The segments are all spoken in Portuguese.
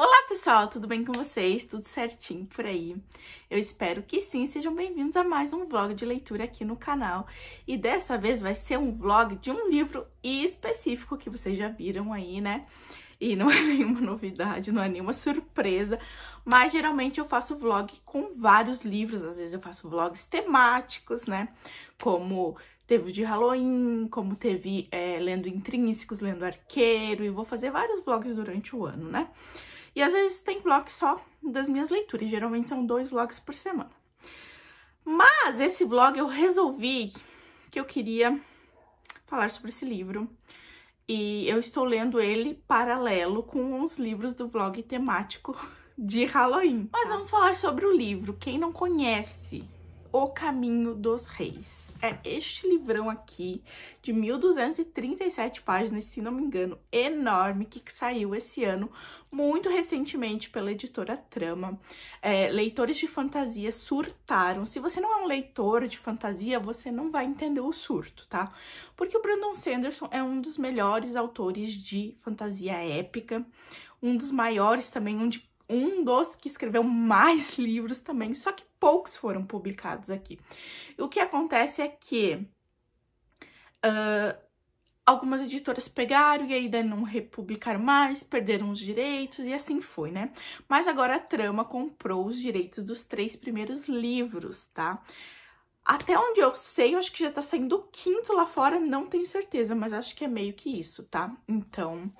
Olá pessoal, tudo bem com vocês? Tudo certinho por aí? Eu espero que sim, sejam bem-vindos a mais um vlog de leitura aqui no canal. E dessa vez vai ser um vlog de um livro específico que vocês já viram aí, né? E não é nenhuma novidade, não é nenhuma surpresa, mas geralmente eu faço vlog com vários livros, às vezes eu faço vlogs temáticos, né? Como teve o de Halloween, como teve Lendo Intrínsecos, Lendo Arqueiro, e vou fazer vários vlogs durante o ano, né? E às vezes tem vlog só das minhas leituras, geralmente são 2 vlogs por semana. Mas esse vlog eu resolvi que eu queria falar sobre esse livro. E eu estou lendo ele paralelo com os livros do vlog temático de Halloween. Mas vamos falar sobre o livro. Quem não conhece O Caminho dos Reis, é este livrão aqui de 1237 páginas, se não me engano, enorme, que saiu esse ano, muito recentemente pela editora Trama. Leitores de fantasia surtaram. Se você não é um leitor de fantasia, você não vai entender o surto, tá? Porque o Brandon Sanderson é um dos melhores autores de fantasia épica, um dos maiores também, um dos que escreveu mais livros também, só que poucos foram publicados aqui. O que acontece é que algumas editoras pegaram e aí não republicaram mais, perderam os direitos e assim foi, né? Mas agora a Trama comprou os direitos dos 3 primeiros livros, tá? Até onde eu sei, eu acho que já tá saindo o 5º lá fora, não tenho certeza, mas acho que é meio que isso, tá? Então,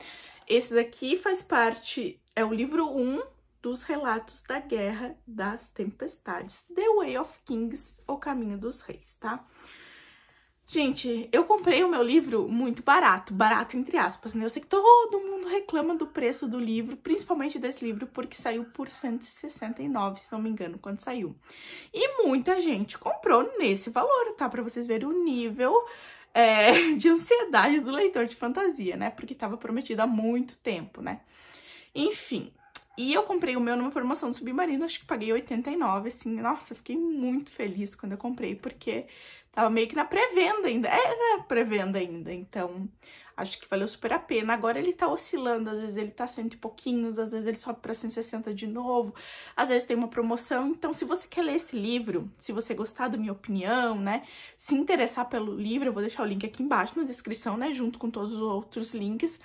esse daqui faz parte, é o livro 1 dos Relatos da Guerra das Tempestades, The Way of Kings, O Caminho dos Reis, tá? Gente, eu comprei o meu livro muito barato, barato entre aspas, né? Eu sei que todo mundo reclama do preço do livro, principalmente desse livro, porque saiu por 169, se não me engano, quando saiu. E muita gente comprou nesse valor, tá? Pra vocês verem o nível de ansiedade do leitor de fantasia, né? Porque tava prometido há muito tempo, né? Enfim. E eu comprei o meu numa promoção do Submarino, acho que paguei 89, assim, nossa, fiquei muito feliz quando eu comprei, porque tava meio que na pré-venda ainda, era pré-venda ainda, então acho que valeu super a pena. Agora ele tá oscilando, às vezes ele tá 100 e pouquinhos, às vezes ele sobe pra 160 de novo, às vezes tem uma promoção. Então se você quer ler esse livro, se você gostar da minha opinião, né, se interessar pelo livro, eu vou deixar o link aqui embaixo na descrição, né, junto com todos os outros links,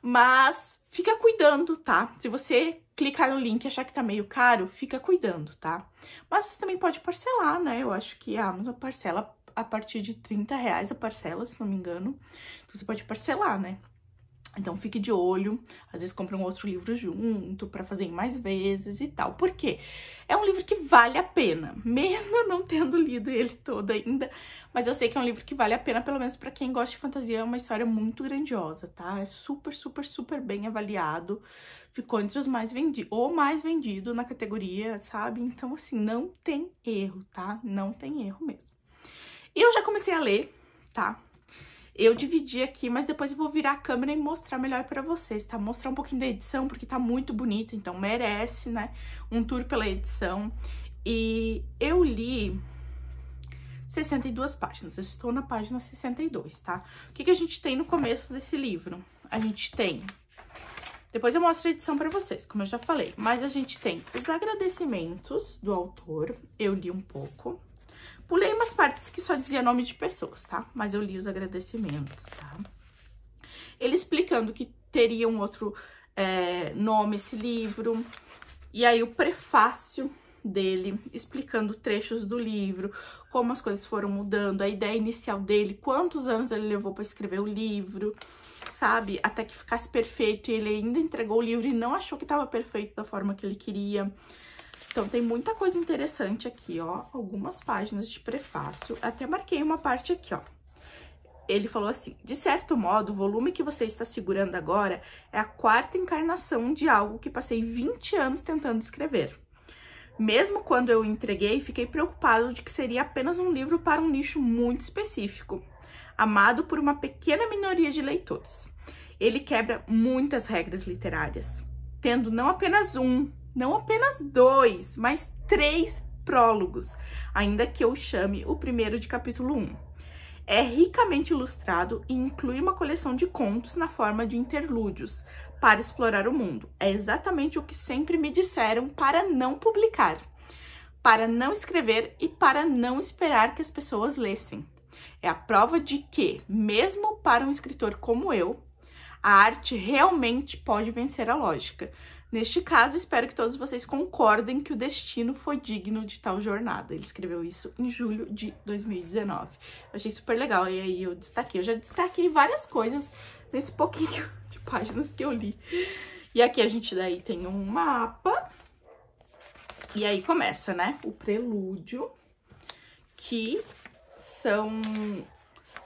mas fica cuidando, tá? Se você clicar no link e achar que tá meio caro, fica cuidando, tá? Mas você também pode parcelar, né? Eu acho que a Amazon parcela a partir de R$30 a parcela, se não me engano. Então você pode parcelar, né? Então fique de olho, às vezes compra um outro livro junto pra fazer em mais vezes e tal. Por quê? É um livro que vale a pena, mesmo eu não tendo lido ele todo ainda, mas eu sei que é um livro que vale a pena, pelo menos pra quem gosta de fantasia, é uma história muito grandiosa, tá? É super, super, super bem avaliado, ficou entre os mais vendidos, ou mais vendido na categoria, sabe? Então assim, não tem erro, tá? Não tem erro mesmo. E eu já comecei a ler, tá? Eu dividi aqui, mas depois eu vou virar a câmera e mostrar melhor pra vocês, tá? Mostrar um pouquinho da edição, porque tá muito bonita, então merece, né? Um tour pela edição. E eu li 62 páginas, eu estou na página 62, tá? O que a gente tem no começo desse livro? A gente tem... Depois eu mostro a edição pra vocês, como eu já falei. Mas a gente tem os agradecimentos do autor, eu li um pouco. Pulei umas partes que só dizia nome de pessoas, tá? Mas eu li os agradecimentos, tá? Ele explicando que teria um outro nome esse livro. E aí o prefácio dele, explicando trechos do livro, como as coisas foram mudando, a ideia inicial dele, quantos anos ele levou pra escrever o livro, sabe? Até que ficasse perfeito. E ele ainda entregou o livro e não achou que tava perfeito da forma que ele queria. Então, tem muita coisa interessante aqui, ó, algumas páginas de prefácio, até marquei uma parte aqui, ó. Ele falou assim: de certo modo, o volume que você está segurando agora é a 4ª encarnação de algo que passei 20 anos tentando escrever. Mesmo quando eu o entreguei, fiquei preocupado de que seria apenas um livro para um nicho muito específico, amado por uma pequena minoria de leitores. Ele quebra muitas regras literárias, tendo não apenas 2, mas 3 prólogos, ainda que eu chame o primeiro de capítulo 1. É ricamente ilustrado e inclui uma coleção de contos na forma de interlúdios, para explorar o mundo. É exatamente o que sempre me disseram para não publicar, para não escrever e para não esperar que as pessoas lessem. É a prova de que, mesmo para um escritor como eu, a arte realmente pode vencer a lógica. Neste caso, espero que todos vocês concordem que o destino foi digno de tal jornada. Ele escreveu isso em julho de 2019. Eu achei super legal, e aí eu destaquei. Eu já destaquei várias coisas nesse pouquinho de páginas que eu li. E aqui a gente daí tem um mapa. E aí começa, né, o prelúdio, que são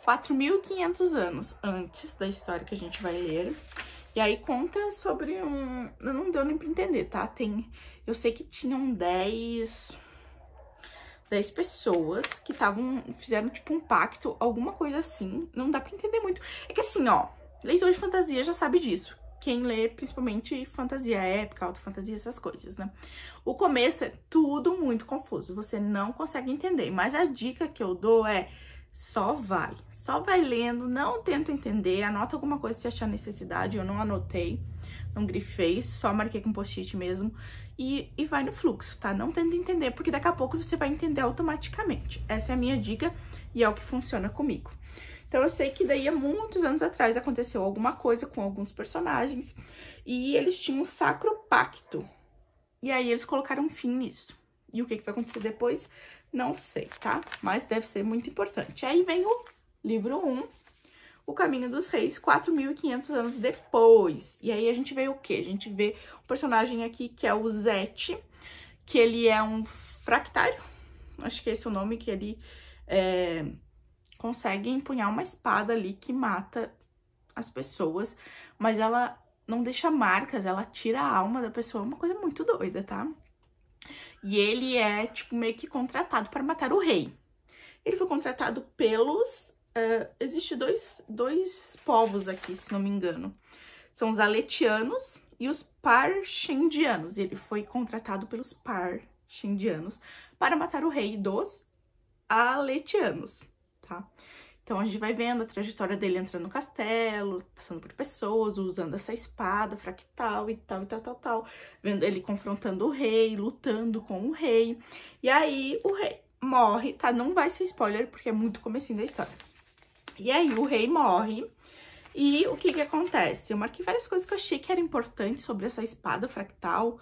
4.500 anos antes da história que a gente vai ler. E aí conta sobre não deu nem pra entender, tá? Eu sei que tinham 10 pessoas que fizeram tipo um pacto, alguma coisa assim. Não dá pra entender muito. É que assim, ó, leitor de fantasia já sabe disso. Quem lê, principalmente, fantasia épica, alta fantasia, essas coisas, né? O começo é tudo muito confuso, você não consegue entender. Mas a dica que eu dou é: só vai lendo, não tenta entender, anota alguma coisa se achar necessidade. Eu não anotei, não grifei, só marquei com post-it mesmo e vai no fluxo, tá? Não tenta entender, porque daqui a pouco você vai entender automaticamente. Essa é a minha dica e é o que funciona comigo. Então eu sei que daí há muitos anos atrás aconteceu alguma coisa com alguns personagens e eles tinham um sacro pacto. E aí eles colocaram um fim nisso. E o que vai acontecer depois? Não sei, tá? Mas deve ser muito importante. Aí vem o livro 1, O Caminho dos Reis, 4.500 anos depois. E aí a gente vê o quê? A gente vê um personagem aqui que é o Zete, que ele é um fractário. Acho que é esse o nome, que ele consegue empunhar uma espada ali que mata as pessoas, mas ela não deixa marcas, ela tira a alma da pessoa. É uma coisa muito doida, tá? E ele é, tipo, meio que contratado para matar o rei. Ele foi contratado pelos... Existem dois povos aqui, se não me engano. São os aletianos e os parchendianos. Ele foi contratado pelos parchendianos para matar o rei dos aletianos, tá? Então, a gente vai vendo a trajetória dele entrando no castelo, passando por pessoas, usando essa espada fractal e tal. Vendo ele confrontando o rei, lutando com o rei. E aí, o rei morre, tá? Não vai ser spoiler, porque é muito comecinho da história. E aí, o rei morre. E o que acontece? Eu marquei várias coisas que eu achei que era importante sobre essa espada fractal.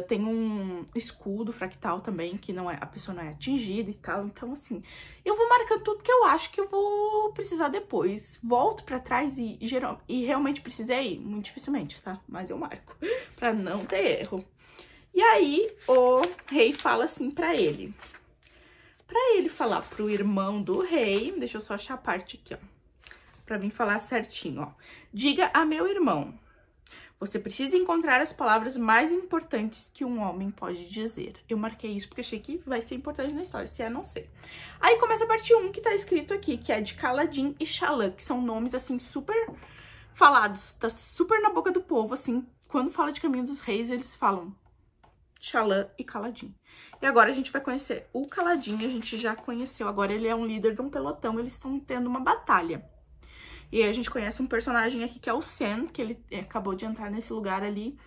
Tem um escudo fractal também, que a pessoa não é atingida e tal. Então, assim, eu vou marcando tudo que eu acho que eu vou precisar depois. Volto pra trás e realmente precisei, muito dificilmente, tá? Mas eu marco, pra não ter erro. E aí, o rei fala assim pra ele. Pra ele falar pro irmão do rei, deixa eu só achar a parte aqui, ó. Pra mim falar certinho, ó. Diga a meu irmão: você precisa encontrar as palavras mais importantes que um homem pode dizer. Eu marquei isso porque achei que vai ser importante na história, se é, não sei. Aí começa a parte 1, que tá escrito aqui, que é de Kaladin e Shallan, que são nomes, assim, super falados, tá super na boca do povo, assim. Quando fala de Caminho dos Reis, eles falam Shallan e Kaladin. E agora a gente vai conhecer o Kaladin, a gente já conheceu, agora ele é um líder de um pelotão, eles estão tendo uma batalha. E aí a gente conhece um personagem aqui que é o Sen, que ele acabou de entrar nesse lugar ali.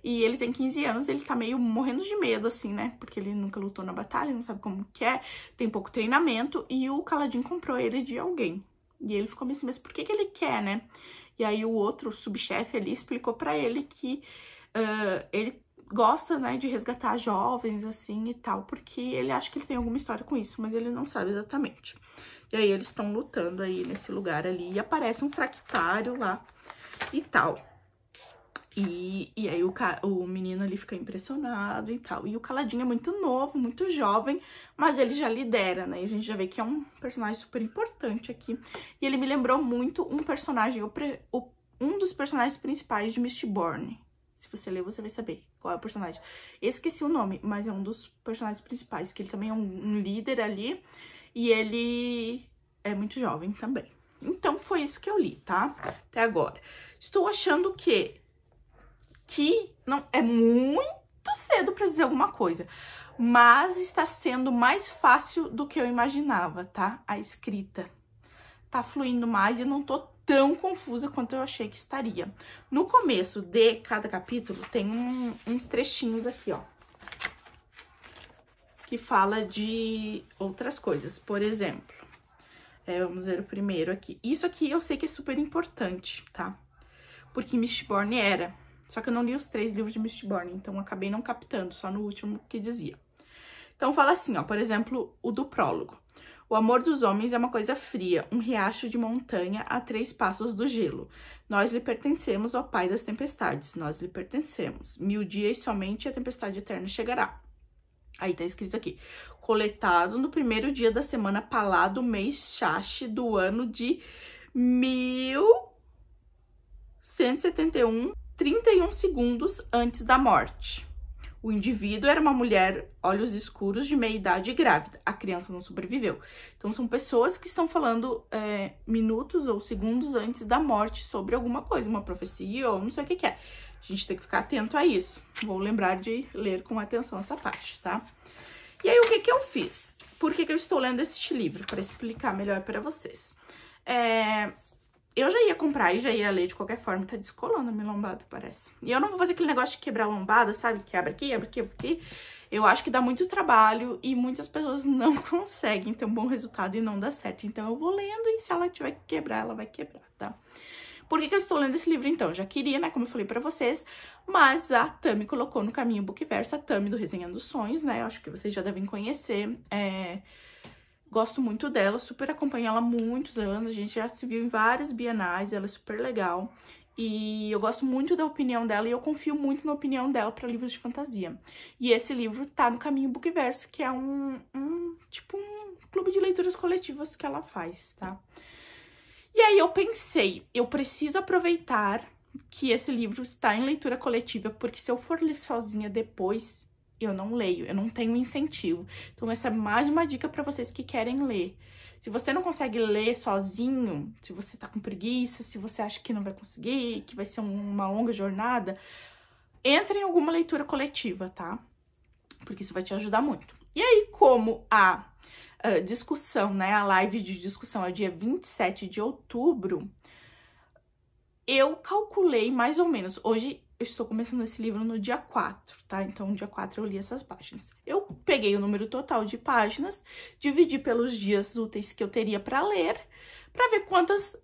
E ele tem 15 anos, ele tá meio morrendo de medo, assim, né? Porque ele nunca lutou na batalha, não sabe como que é, tem pouco treinamento. E o Kaladin comprou ele de alguém. E ele ficou assim, mas por que ele quer, né? E aí o outro subchefe ali explicou pra ele que ele gosta, né, de resgatar jovens, assim, e tal. Porque ele acha que ele tem alguma história com isso, mas ele não sabe exatamente. E aí eles estão lutando aí nesse lugar ali. E aparece um fractário lá e tal. E aí o menino ali fica impressionado e tal. E o Kaladin é muito novo, muito jovem, mas ele já lidera, né? E a gente já vê que é um personagem super importante aqui. E ele me lembrou muito um personagem, um dos personagens principais de Mistborn. Se você ler, você vai saber qual é o personagem. Esqueci o nome, mas é um dos personagens principais, que ele também é um líder ali. E ele é muito jovem também. Então, foi isso que eu li, tá? Até agora. Estou achando que não é muito cedo para dizer alguma coisa. Mas está sendo mais fácil do que eu imaginava, tá? A escrita tá fluindo mais e eu não tô tão confusa quanto eu achei que estaria. No começo de cada capítulo tem uns trechinhos aqui, ó, que fala de outras coisas. Por exemplo, vamos ver o primeiro aqui. Isso aqui eu sei que é super importante, tá? Porque Mistborn era. Só que eu não li os 3 livros de Mistborn, então acabei não captando, só no último que dizia. Então fala assim, ó, por exemplo, o do prólogo. O amor dos homens é uma coisa fria, um riacho de montanha a 3 passos do gelo. Nós lhe pertencemos, ó pai das tempestades, nós lhe pertencemos. 1000 dias somente a tempestade eterna chegará. Aí tá escrito aqui, coletado no primeiro dia da semana Palá do mês Shashi do ano de 1171, 31 segundos antes da morte. O indivíduo era uma mulher, olhos escuros, de meia-idade e grávida. A criança não sobreviveu. Então, são pessoas que estão falando minutos ou segundos antes da morte sobre alguma coisa, uma profecia ou não sei o que é. A gente tem que ficar atento a isso. Vou lembrar de ler com atenção essa parte, tá? E aí, o que eu fiz? Por que eu estou lendo este livro? Para explicar melhor para vocês. Eu já ia comprar e já ia ler de qualquer forma. Tá descolando a minha lombada, parece. E eu não vou fazer aquele negócio de quebrar a lombada, sabe? Quebra aqui, abre aqui, abre aqui. Eu acho que dá muito trabalho e muitas pessoas não conseguem ter um bom resultado e não dá certo. Então, eu vou lendo e se ela tiver que quebrar, ela vai quebrar, tá? Por que eu estou lendo esse livro, então? Já queria, né, como eu falei pra vocês, mas a Tami colocou no caminho Bookverso, a Tami do Resenhando Sonhos, né? Eu acho que vocês já devem conhecer. Gosto muito dela, super acompanho ela há muitos anos, a gente já se viu em várias bienais, ela é super legal. E eu gosto muito da opinião dela e eu confio muito na opinião dela para livros de fantasia. E esse livro tá no caminho Bookverso, que é tipo um clube de leituras coletivas que ela faz, tá? E aí eu pensei, eu preciso aproveitar que esse livro está em leitura coletiva, porque se eu for ler sozinha depois, eu não leio, eu não tenho incentivo. Então essa é mais uma dica para vocês que querem ler. Se você não consegue ler sozinho, se você tá com preguiça, se você acha que não vai conseguir, que vai ser uma longa jornada, entre em alguma leitura coletiva, tá? Porque isso vai te ajudar muito. E aí, como a discussão, né, a live de discussão é dia 27 de outubro, eu calculei mais ou menos, hoje eu estou começando esse livro no dia 4, tá? Então, no dia 4 eu li essas páginas. Eu peguei o número total de páginas, dividi pelos dias úteis que eu teria para ler, para ver quantas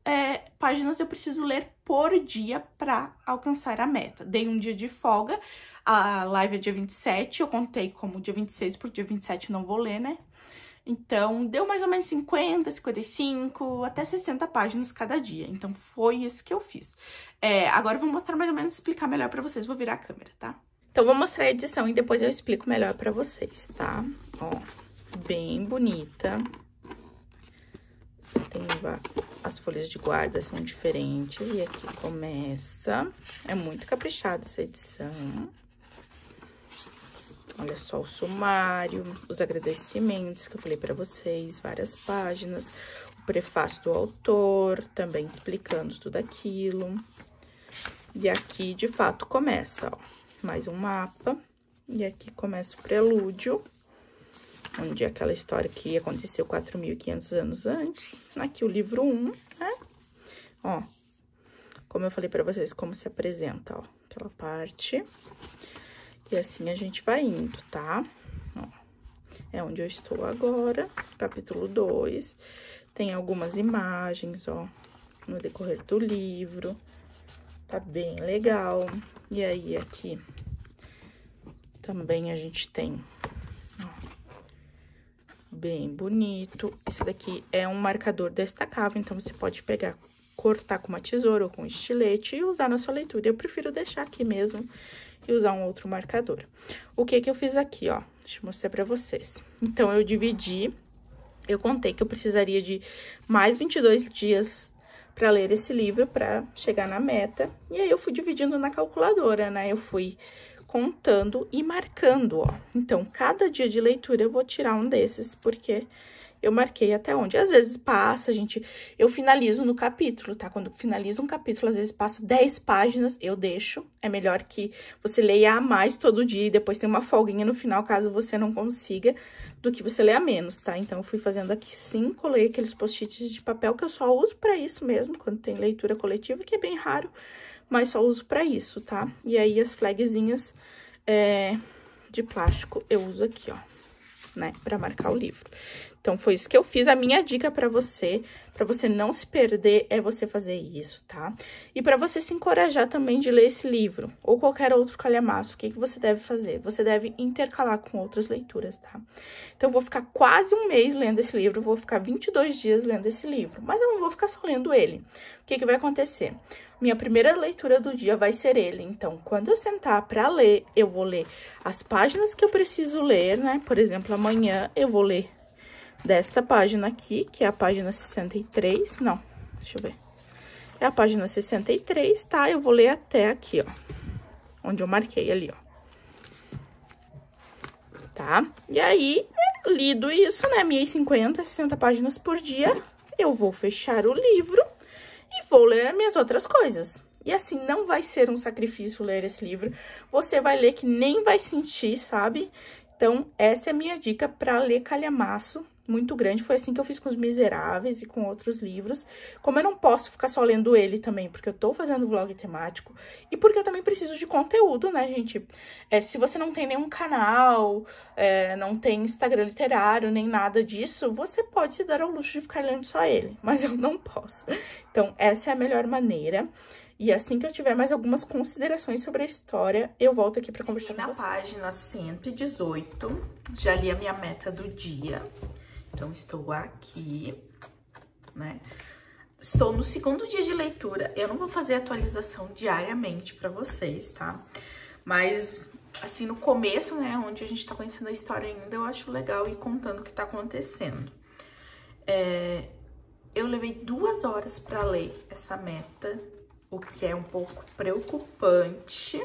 páginas eu preciso ler por dia para alcançar a meta. Dei um dia de folga, a live é dia 27, eu contei como dia 26, porque dia 27 não vou ler, né? Então, deu mais ou menos 50, 55, até 60 páginas cada dia. Então, foi isso que eu fiz. Agora, eu vou mostrar mais ou menos, explicar melhor pra vocês. Vou virar a câmera, tá? Então, vou mostrar a edição e depois eu explico melhor pra vocês, tá? Ó, bem bonita. Tem as folhas de guarda, são diferentes. E aqui começa. É muito caprichada essa edição. Olha só o sumário, os agradecimentos que eu falei pra vocês, várias páginas, o prefácio do autor, também explicando tudo aquilo. E aqui, de fato, começa, ó, mais um mapa. E aqui começa o prelúdio, onde é aquela história que aconteceu 4.500 anos antes. Aqui o livro 1, né? Ó, como eu falei pra vocês, como se apresenta, ó, aquela parte. E assim a gente vai indo, tá? Ó, é onde eu estou agora, capítulo 2. Tem algumas imagens, ó, no decorrer do livro. Tá bem legal. E aí, aqui, também a gente tem, ó, bem bonito. Esse daqui é um marcador destacável, então você pode pegar, cortar com uma tesoura ou com um estilete e usar na sua leitura. Eu prefiro deixar aqui mesmo e usar um outro marcador. O que eu fiz aqui, ó? Deixa eu mostrar pra vocês. Então, eu dividi, eu contei que eu precisaria de mais 22 dias pra ler esse livro, pra chegar na meta. E aí, eu fui dividindo na calculadora, né? Eu fui contando e marcando, ó. Então, cada dia de leitura eu vou tirar um desses, porque eu marquei até onde. Às vezes passa, gente, eu finalizo no capítulo, tá? Quando finalizo um capítulo, às vezes passa 10 páginas, eu deixo. É melhor que você leia a mais todo dia e depois tem uma folguinha no final, caso você não consiga, do que você ler a menos, tá? Então, eu fui fazendo aqui 5, colei aqueles post-its de papel que eu só uso pra isso mesmo, quando tem leitura coletiva, que é bem raro, mas só uso pra isso, tá? E aí, as flagzinhas de plástico eu uso aqui, ó, né, pra marcar o livro. Então, foi isso que eu fiz. A minha dica pra você não se perder, é você fazer isso, tá? E pra você se encorajar também de ler esse livro, ou qualquer outro calhamaço, o que você deve fazer? Você deve intercalar com outras leituras, tá? Então, eu vou ficar quase um mês lendo esse livro, vou ficar 22 dias lendo esse livro, mas eu não vou ficar só lendo ele. O que vai acontecer? Minha primeira leitura do dia vai ser ele, então, quando eu sentar pra ler, eu vou ler as páginas que eu preciso ler, né? Por exemplo, amanhã eu vou ler desta página aqui, que é a página 63, não, deixa eu ver, é a página 63, tá? Eu vou ler até aqui, ó, onde eu marquei ali, ó, tá? E aí, lido isso, né, minhas 50, 60 páginas por dia, eu vou fechar o livro e vou ler minhas outras coisas. E assim, não vai ser um sacrifício ler esse livro, você vai ler que nem vai sentir, sabe? Então, essa é a minha dica pra ler calhamaço muito grande. Foi assim que eu fiz com Os Miseráveis e com outros livros. Como eu não posso ficar só lendo ele também, porque eu tô fazendo vlog temático, e porque eu também preciso de conteúdo, né, gente? Se você não tem nenhum canal, não tem Instagram literário, nem nada disso, você pode se dar ao luxo de ficar lendo só ele, mas eu não posso. Então, essa é a melhor maneira. E assim que eu tiver mais algumas considerações sobre a história, eu volto aqui pra conversar com vocês. Na página 118, já li a minha meta do dia. Então, estou aqui, né? Estou no segundo dia de leitura. Eu não vou fazer atualização diariamente pra vocês, tá? Mas, assim, no começo, né, onde a gente tá conhecendo a história ainda, eu acho legal ir contando o que tá acontecendo. Eu levei 2 horas pra ler essa meta, o que é um pouco preocupante.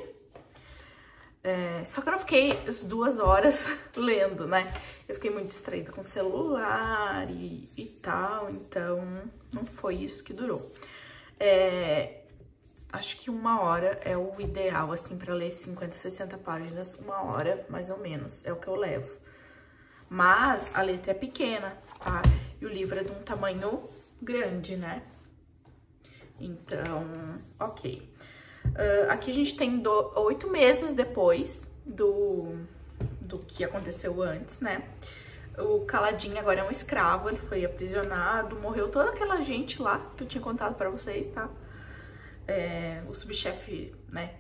Só que eu não fiquei as 2 horas lendo, né? Eu fiquei muito distraída com o celular e tal, então não foi isso que durou. Acho que 1 hora é o ideal, assim, pra ler 50, 60 páginas, 1 hora, mais ou menos, é o que eu levo. Mas a letra é pequena, tá? E o livro é de um tamanho grande, né? Então, ok. Aqui a gente tem 8 meses depois do que aconteceu antes, né? O Caladinho agora é um escravo, ele foi aprisionado, morreu toda aquela gente lá que eu tinha contado pra vocês, tá? O subchefe, né?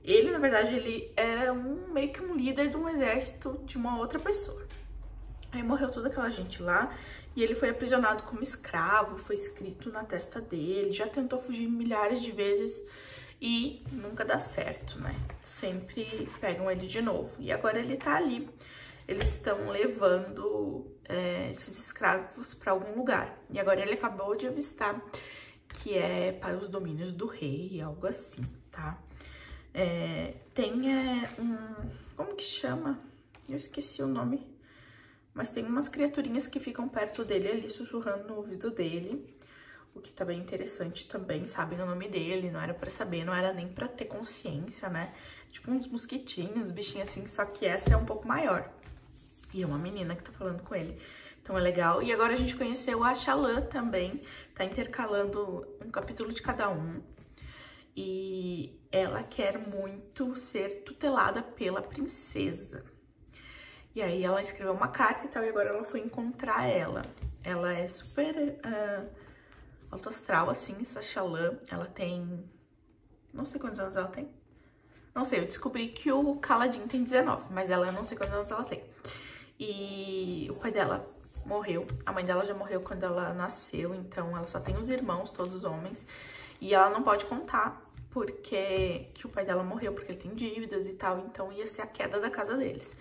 Ele, na verdade, ele era meio que um líder de um exército de uma outra pessoa. Aí morreu toda aquela gente lá e ele foi aprisionado como escravo, foi escrito na testa dele, já tentou fugir milhares de vezes e nunca dá certo, né? Sempre pegam ele de novo. E agora ele tá ali. Eles estão levando esses escravos para algum lugar. E agora ele acabou de avistar que é para os domínios do rei, algo assim, tá? Tem como que chama? Eu esqueci o nome. Mas tem umas criaturinhas que ficam perto dele ali, sussurrando no ouvido dele. O que tá bem interessante também, sabem o nome dele, não era pra saber, não era nem pra ter consciência, né? Tipo uns mosquitinhos, bichinhos assim, só que essa é um pouco maior. E é uma menina que tá falando com ele. Então é legal. E agora a gente conheceu a Xalã também, tá intercalando um capítulo de cada um. E ela quer muito ser tutelada pela princesa. E aí ela escreveu uma carta e tal, e agora ela foi encontrar ela. Ela é super alto astral, assim, essa Xalã. Ela tem... não sei quantos anos ela tem. Não sei, eu descobri que o Caladinho tem 19, mas ela não sei quantos anos ela tem. E o pai dela morreu, a mãe dela já morreu quando ela nasceu, então ela só tem os irmãos, todos os homens. E ela não pode contar porque que o pai dela morreu, porque ele tem dívidas e tal, então ia ser a queda da casa deles.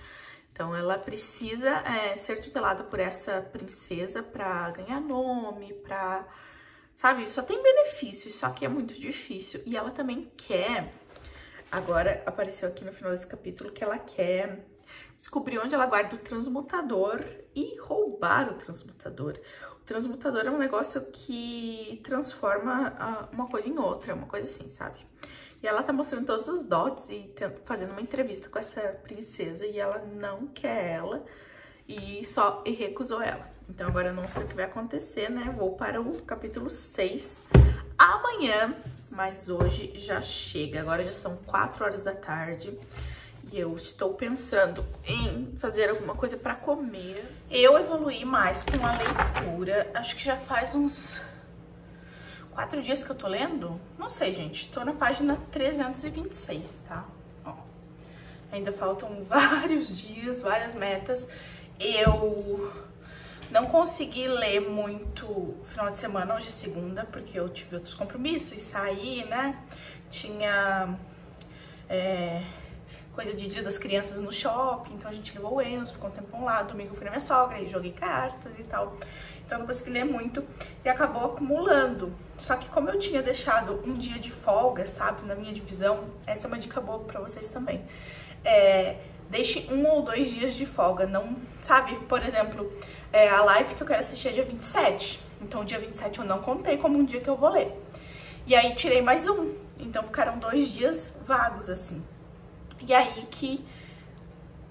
Então, ela precisa ser tutelada por essa princesa pra ganhar nome, pra... sabe? Só tem benefícios, só que é muito difícil. E ela também quer... agora, apareceu aqui no final desse capítulo que ela quer descobrir onde ela guarda o transmutador e roubar roubar o transmutador. O transmutador é um negócio que transforma uma coisa em outra, uma coisa assim, sabe? E ela tá mostrando todos os dots e fazendo uma entrevista com essa princesa e ela não quer ela e recusou ela. Então agora eu não sei o que vai acontecer, né? Vou para o capítulo 6 amanhã, mas hoje já chega. Agora já são 4 horas da tarde e eu estou pensando em fazer alguma coisa para comer. Eu evoluí mais com a leitura, acho que já faz uns 4 dias que eu tô lendo? Não sei, gente. Tô na página 326, tá? Ó. Ainda faltam vários dias, várias metas. Eu não consegui ler muito final de semana, hoje é segunda, porque eu tive outros compromissos e saí, né? Tinha coisa de Dia das Crianças no shopping, então a gente levou o Enzo, ficou um tempão lá. Domingo eu fui na minha sogra e joguei cartas e tal. Então eu não consegui ler muito e acabou acumulando. Só que como eu tinha deixado um dia de folga, sabe, na minha divisão, essa é uma dica boa pra vocês também. Deixe 1 ou 2 dias de folga, não, sabe, por exemplo, a live que eu quero assistir é dia 27. Então dia 27 eu não contei como um dia que eu vou ler. E aí tirei mais um, então ficaram 2 dias vagos, assim. E aí que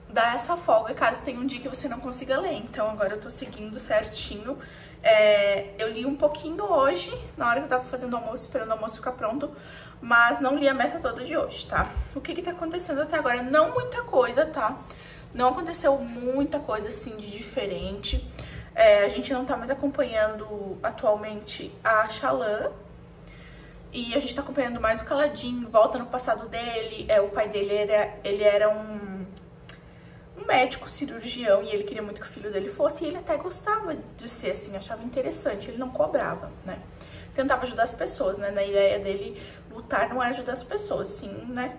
dá essa folga caso tenha um dia que você não consiga ler. Então agora eu tô seguindo certinho. Eu li um pouquinho hoje, na hora que eu tava fazendo o almoço, esperando o almoço ficar pronto, mas não li a meta toda de hoje, tá? O que tá acontecendo até agora? Não muita coisa, tá? Não aconteceu muita coisa, assim, de diferente. A gente não tá mais acompanhando atualmente a Xalã. E a gente tá acompanhando mais o Caladinho, volta no passado dele. O pai dele ele era um médico cirurgião e ele queria muito que o filho dele fosse. E ele até gostava de ser assim, achava interessante, ele não cobrava, né? Tentava ajudar as pessoas, né? Na ideia dele, lutar não é ajudar as pessoas, sim, né?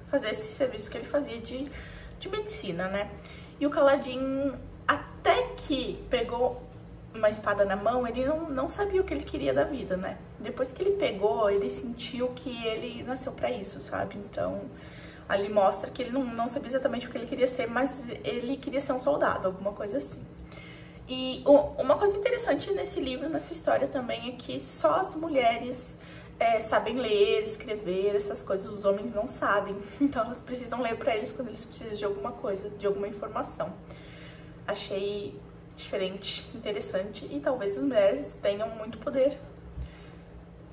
Fazer esse serviço que ele fazia de medicina, né? E o Caladinho, até que pegou uma espada na mão, ele não sabia o que ele queria da vida, né? Depois que ele pegou, ele sentiu que ele nasceu pra isso, sabe? Então, ali mostra que ele não sabia exatamente o que ele queria ser, mas ele queria ser um soldado, alguma coisa assim. E uma coisa interessante nesse livro, nessa história também, é que só as mulheres sabem ler, escrever, essas coisas, os homens não sabem. Então, elas precisam ler pra eles quando eles precisam de alguma coisa, de alguma informação. Achei diferente, interessante, e talvez as mulheres tenham muito poder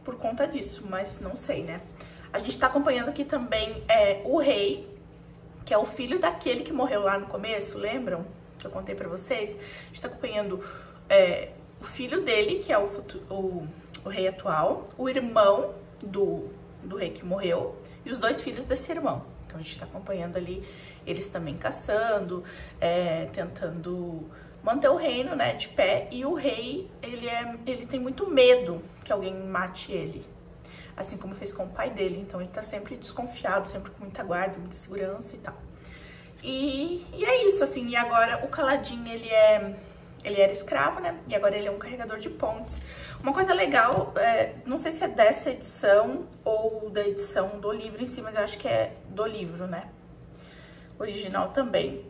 por conta disso, mas não sei, né? A gente tá acompanhando aqui também o rei, que é o filho daquele que morreu lá no começo, lembram? Que eu contei pra vocês. A gente tá acompanhando o filho dele, que é o rei atual, o irmão do rei que morreu, e os 2 filhos desse irmão. Então a gente tá acompanhando ali eles também caçando, tentando manter o reino, né, de pé. E o rei, ele tem muito medo que alguém mate ele, assim como fez com o pai dele. Então ele tá sempre desconfiado, sempre com muita guarda, muita segurança e tal. E é isso, assim. E agora o Caladinho, ele era escravo, né, e agora ele é um carregador de pontes. Uma coisa legal, não sei se é dessa edição ou da edição do livro em si, mas eu acho que é do livro, né, original também.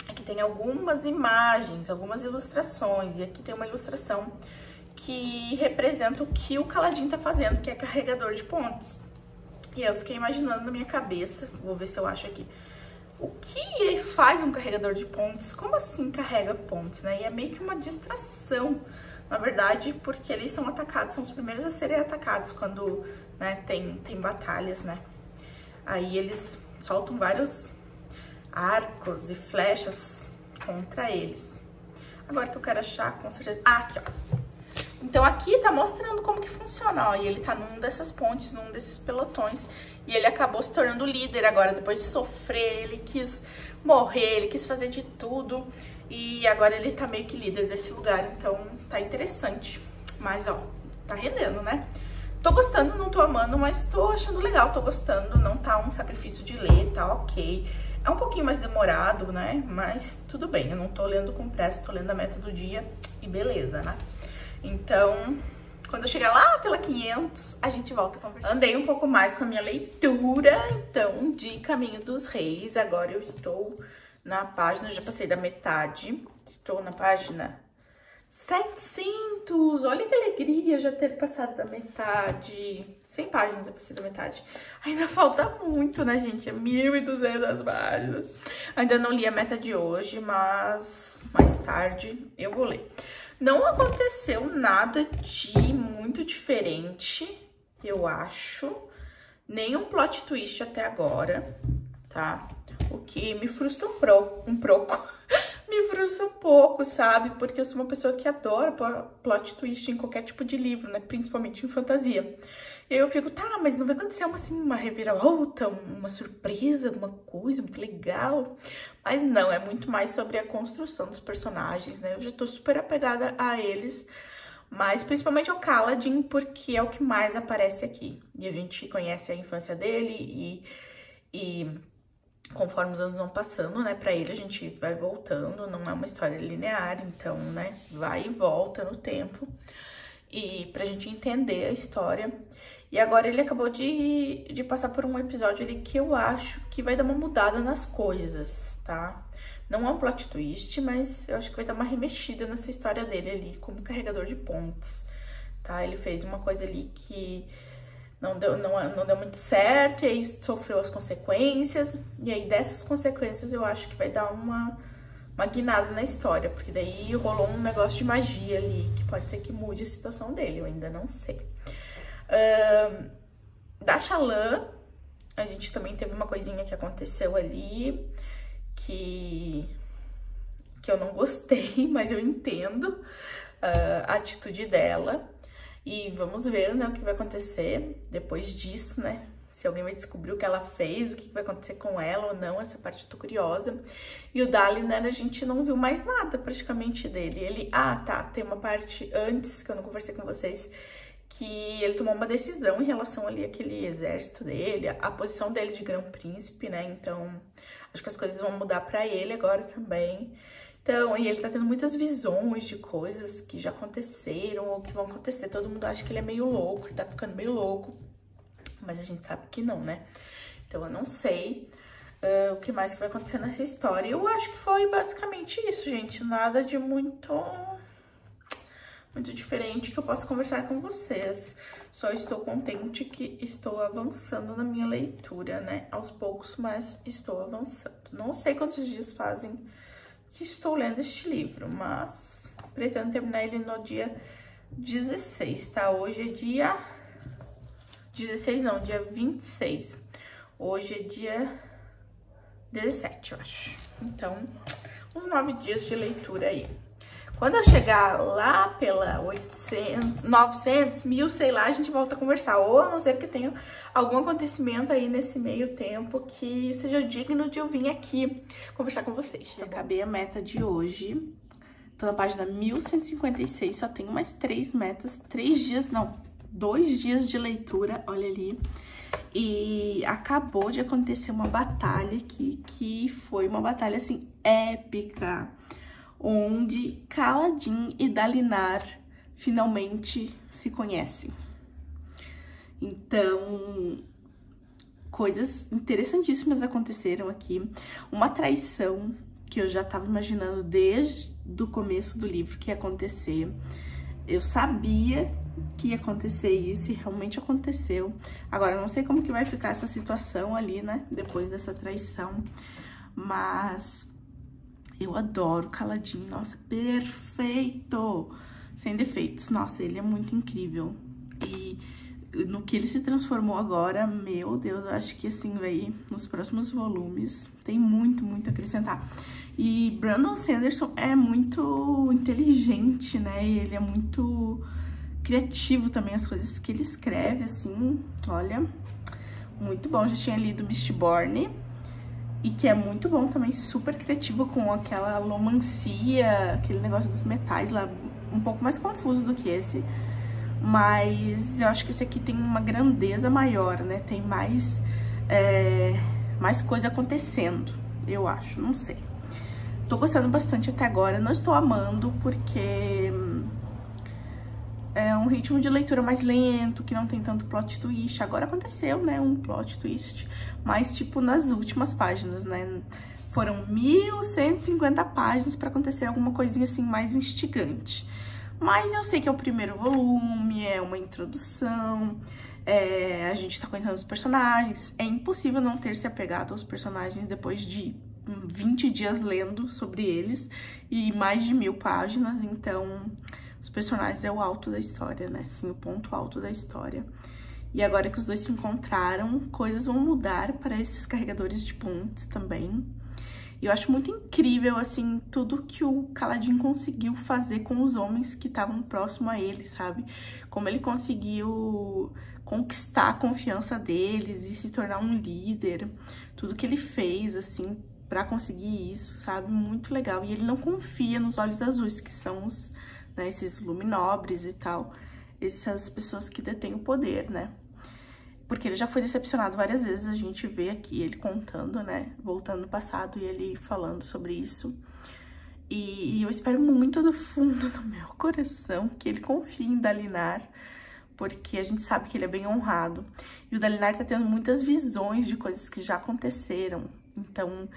Aqui tem algumas imagens, algumas ilustrações, e aqui tem uma ilustração que representa o que o Caladinho tá fazendo, que é carregador de pontes. E eu fiquei imaginando na minha cabeça, vou ver se eu acho aqui, o que faz um carregador de pontes? Como assim carrega pontes, né? E é meio que uma distração, na verdade, porque eles são atacados, são os primeiros a serem atacados quando, né, tem batalhas, né? Aí eles soltam vários arcos e flechas contra eles. Agora que eu quero achar, com certeza... aqui, ó. Então aqui tá mostrando como que funciona, ó. E ele tá num dessas pontes, num desses pelotões. E ele acabou se tornando líder agora, depois de sofrer. Ele quis morrer, ele quis fazer de tudo. E agora ele tá meio que líder desse lugar. Então tá interessante. Mas, ó, tá rendendo, né? Tô gostando, não tô amando, mas tô achando legal, tô gostando. Não tá um sacrifício de ler, tá ok. É um pouquinho mais demorado, né? Mas tudo bem, eu não tô lendo com pressa, tô lendo a meta do dia e beleza, né? Então, quando eu chegar lá pela 500, a gente volta a conversar. Andei um pouco mais com a minha leitura, então, de Caminho dos Reis. Agora eu estou na página, já passei da metade. Estou na página 700. Olha que alegria já ter passado da metade. 100 páginas eu passei da metade. Ainda falta muito, né, gente? É 1.200 páginas. Ainda não li a meta de hoje, mas mais tarde eu vou ler. Não aconteceu nada de muito diferente, eu acho. Nenhum plot twist até agora, tá? O que me frustra um pouco. Me frustra um pouco, sabe? Porque eu sou uma pessoa que adora plot twist em qualquer tipo de livro, né? Principalmente em fantasia. E aí eu fico, tá, mas não vai acontecer uma reviravolta, uma surpresa, alguma coisa muito legal. Mas não, é muito mais sobre a construção dos personagens, né? Eu já tô super apegada a eles, mas principalmente ao Kaladin, porque é o que mais aparece aqui. E a gente conhece a infância dele e conforme os anos vão passando, né, pra ele a gente vai voltando, não é uma história linear, então, né, vai e volta no tempo, e pra gente entender a história. E agora ele acabou de passar por um episódio ali que eu acho que vai dar uma mudada nas coisas, tá? Não é um plot twist, mas eu acho que vai dar uma remexida nessa história dele ali, como carregador de pontes, tá? Ele fez uma coisa ali que não deu muito certo, e aí sofreu as consequências, e aí dessas consequências eu acho que vai dar uma guinada na história, porque daí rolou um negócio de magia ali, que pode ser que mude a situação dele, eu ainda não sei. Da Shallan, a gente também teve uma coisinha que aconteceu ali, que eu não gostei, mas eu entendo a atitude dela. E vamos ver, né, o que vai acontecer depois disso, né? Se alguém vai descobrir o que ela fez, o que vai acontecer com ela ou não, essa parte eu tô curiosa. E o Dalinar, a gente não viu mais nada praticamente dele. Ele, tá, tem uma parte antes que eu não conversei com vocês, que ele tomou uma decisão em relação ali àquele exército dele, a posição dele de grão-príncipe, né? Então, acho que as coisas vão mudar pra ele agora também. Então, e ele tá tendo muitas visões de coisas que já aconteceram ou que vão acontecer. Todo mundo acha que ele é meio louco, que tá ficando meio louco, mas a gente sabe que não, né? Então, eu não sei o que mais que vai acontecer nessa história. Eu acho que foi basicamente isso, gente. Nada de muito diferente que eu possa conversar com vocês. Só estou contente que estou avançando na minha leitura, né? Aos poucos, mas estou avançando. Não sei quantos dias fazem que estou lendo este livro, mas pretendo terminar ele no dia 16, tá? Hoje é dia 16 não, dia 26. Hoje é dia 17, eu acho. Então, uns 9 dias de leitura aí. Quando eu chegar lá pela 800, 900, 1000, sei lá, a gente volta a conversar. Ou a não ser que tenha algum acontecimento aí nesse meio tempo que seja digno de eu vir aqui conversar com vocês. Tá? Acabei a meta de hoje. Tô na página 1156, só tenho mais 3 metas. 2 dias de leitura, olha ali. E acabou de acontecer uma batalha aqui, que foi uma batalha, assim, épica, onde Kaladin e Dalinar finalmente se conhecem. Então, coisas interessantíssimas aconteceram aqui. Uma traição que eu já estava imaginando desde o começo do livro que ia acontecer. Eu sabia que ia acontecer isso e realmente aconteceu. Agora, eu não sei como que vai ficar essa situação ali, né, depois dessa traição, mas eu adoro Kaladin, nossa, perfeito, sem defeitos, nossa, ele é muito incrível. E no que ele se transformou agora, meu Deus, eu acho que assim, vai, nos próximos volumes, tem muito a acrescentar. E Brandon Sanderson é muito inteligente, né, e ele é muito criativo também, as coisas que ele escreve, assim, olha, muito bom. Já tinha lido Mistborn, e que é muito bom também, super criativo, com aquela alomancia, aquele negócio dos metais lá, um pouco mais confuso do que esse, mas eu acho que esse aqui tem uma grandeza maior, né, tem mais coisa acontecendo, eu acho, não sei. Tô gostando bastante até agora, não estou amando, porque um ritmo de leitura mais lento, que não tem tanto plot twist. Agora aconteceu, né, um plot twist, mas tipo nas últimas páginas, né? Foram 1150 páginas para acontecer alguma coisinha assim mais instigante. Mas eu sei que é o primeiro volume, é uma introdução, a gente tá conhecendo os personagens. É impossível não ter se apegado aos personagens depois de 20 dias lendo sobre eles e mais de 1000 páginas, então os personagens é o alto da história, né? Assim, o ponto alto da história. E agora que os dois se encontraram, coisas vão mudar para esses carregadores de pontes também. E eu acho muito incrível, assim, tudo que o Kaladin conseguiu fazer com os homens que estavam próximo a ele, sabe? Como ele conseguiu conquistar a confiança deles e se tornar um líder. Tudo que ele fez, assim, pra conseguir isso, sabe? Muito legal. E ele não confia nos Olhos Azuis, que são os, né, esses luminobres e tal. Essas pessoas que detêm o poder, né? Porque ele já foi decepcionado várias vezes, a gente vê aqui ele contando, né? Voltando no passado e ele falando sobre isso. E eu espero muito do fundo do meu coração que ele confie em Dalinar, porque a gente sabe que ele é bem honrado. E o Dalinar tá tendo muitas visões de coisas que já aconteceram. Então,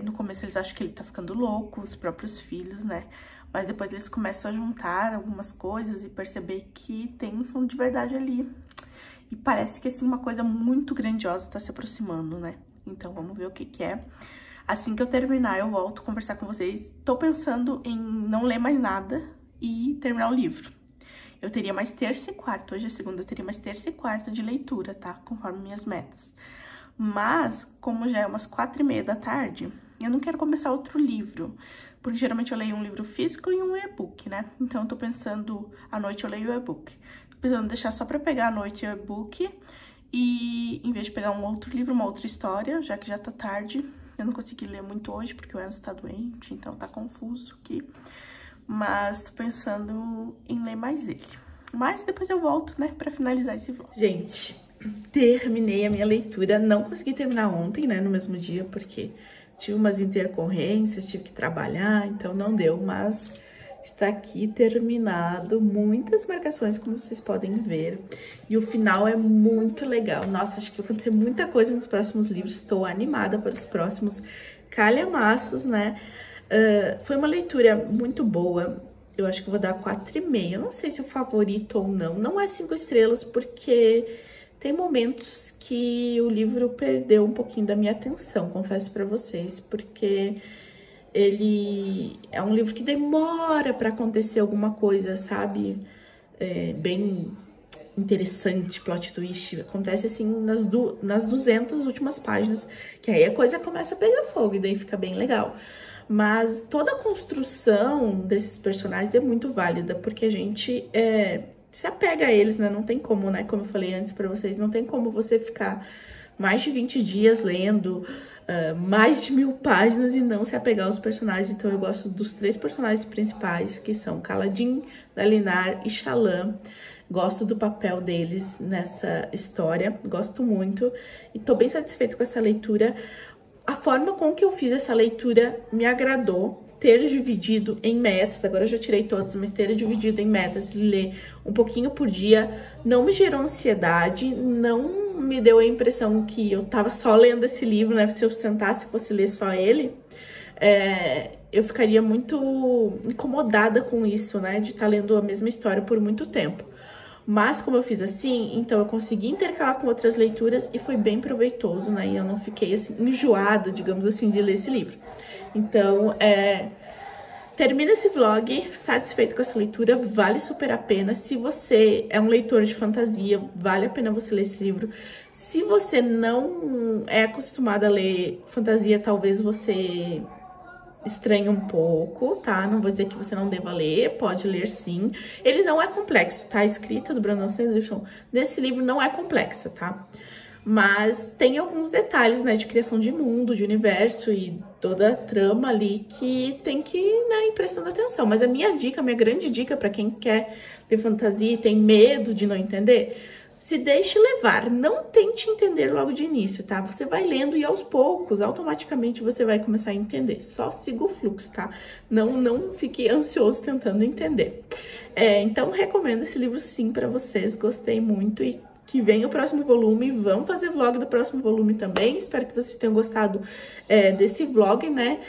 no começo eles acham que ele tá ficando louco, os próprios filhos, né? Mas depois eles começam a juntar algumas coisas e perceber que tem um fundo de verdade ali. E parece que, assim, uma coisa muito grandiosa tá se aproximando, né? Então, vamos ver o que que é. Assim que eu terminar, eu volto a conversar com vocês. Tô pensando em não ler mais nada e terminar o livro. Eu teria mais terça e quarta. Hoje é segunda, eu teria mais terça e quarta de leitura, tá? Conforme minhas metas. Mas, como já é umas 4h30 da tarde, eu não quero começar outro livro. Porque geralmente eu leio um livro físico e um e-book, né? Então, eu tô pensando... À noite eu leio o e-book. Precisando deixar só pra pegar à noite o e-book e em vez de pegar um outro livro, uma outra história, já que já tá tarde. Eu não consegui ler muito hoje porque o Enzo tá doente, então tá confuso aqui. Mas tô pensando em ler mais ele. Mas depois eu volto, né, pra finalizar esse vlog. Gente, terminei a minha leitura. Não consegui terminar ontem, né, no mesmo dia, porque tive umas intercorrências, tive que trabalhar, então não deu, mas... Está aqui terminado, muitas marcações, como vocês podem ver. E o final é muito legal. Nossa, acho que vai acontecer muita coisa nos próximos livros. Estou animada para os próximos calhamaços, né? Foi uma leitura muito boa. Eu acho que vou dar 4,5. Eu não sei se é o favorito ou não. Não é 5 estrelas, porque tem momentos que o livro perdeu um pouquinho da minha atenção, confesso para vocês, porque... Ele é um livro que demora para acontecer alguma coisa, sabe? Bem interessante, plot twist. Acontece assim nas 200 últimas páginas, que aí a coisa começa a pegar fogo e daí fica bem legal. Mas toda a construção desses personagens é muito válida, porque a gente se apega a eles, né? Não tem como, né? Como eu falei antes pra vocês, não tem como você ficar mais de 20 dias lendo... mais de 1000 páginas e não se apegar aos personagens. Então eu gosto dos 3 personagens principais, que são Kaladin, Dalinar e Shallan. Gosto do papel deles nessa história, gosto muito e tô bem satisfeita com essa leitura. A forma com que eu fiz essa leitura me agradou. Ter dividido em metas, agora eu já tirei todos, mas ter dividido em metas, ler um pouquinho por dia, não me gerou ansiedade, não me deu a impressão que eu tava só lendo esse livro, né? Se eu sentasse e fosse ler só ele, eu ficaria muito incomodada com isso, né? De estar lendo a mesma história por muito tempo. Mas como eu fiz assim, então eu consegui intercalar com outras leituras e foi bem proveitoso, né? E eu não fiquei assim, enjoada, digamos assim, de ler esse livro. Então, termina esse vlog satisfeito com essa leitura, vale super a pena. Se você é um leitor de fantasia, vale a pena você ler esse livro. Se você não é acostumado a ler fantasia, talvez você estranha um pouco, tá? Não vou dizer que você não deva ler, pode ler sim. Ele não é complexo, tá? A escrita do Brandon Sanderson nesse livro não é complexa, tá? Mas tem alguns detalhes, né, de criação de mundo, de universo e toda a trama ali que tem que, né, ir prestando atenção. Mas a minha dica, a minha grande dica pra quem quer ler fantasia e tem medo de não entender, se deixe levar, não tente entender logo de início, tá? Você vai lendo e aos poucos, automaticamente você vai começar a entender. Só siga o fluxo, tá? Não fique ansioso tentando entender. Então, recomendo esse livro sim pra vocês, gostei muito e que venha o próximo volume, vamos fazer vlog do próximo volume também. Espero que vocês tenham gostado desse vlog, né?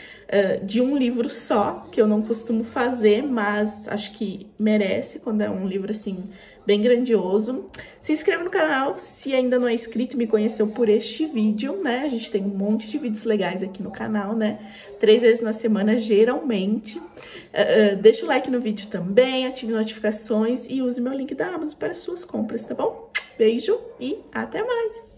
De um livro só, que eu não costumo fazer, mas acho que merece quando é um livro assim bem grandioso. Se inscreva no canal se ainda não é inscrito e me conheceu por este vídeo, né? A gente tem um monte de vídeos legais aqui no canal, né? 3 vezes na semana, geralmente. Deixa o like no vídeo também, ative notificações e use meu link da Amazon para suas compras, tá bom? Beijo e até mais!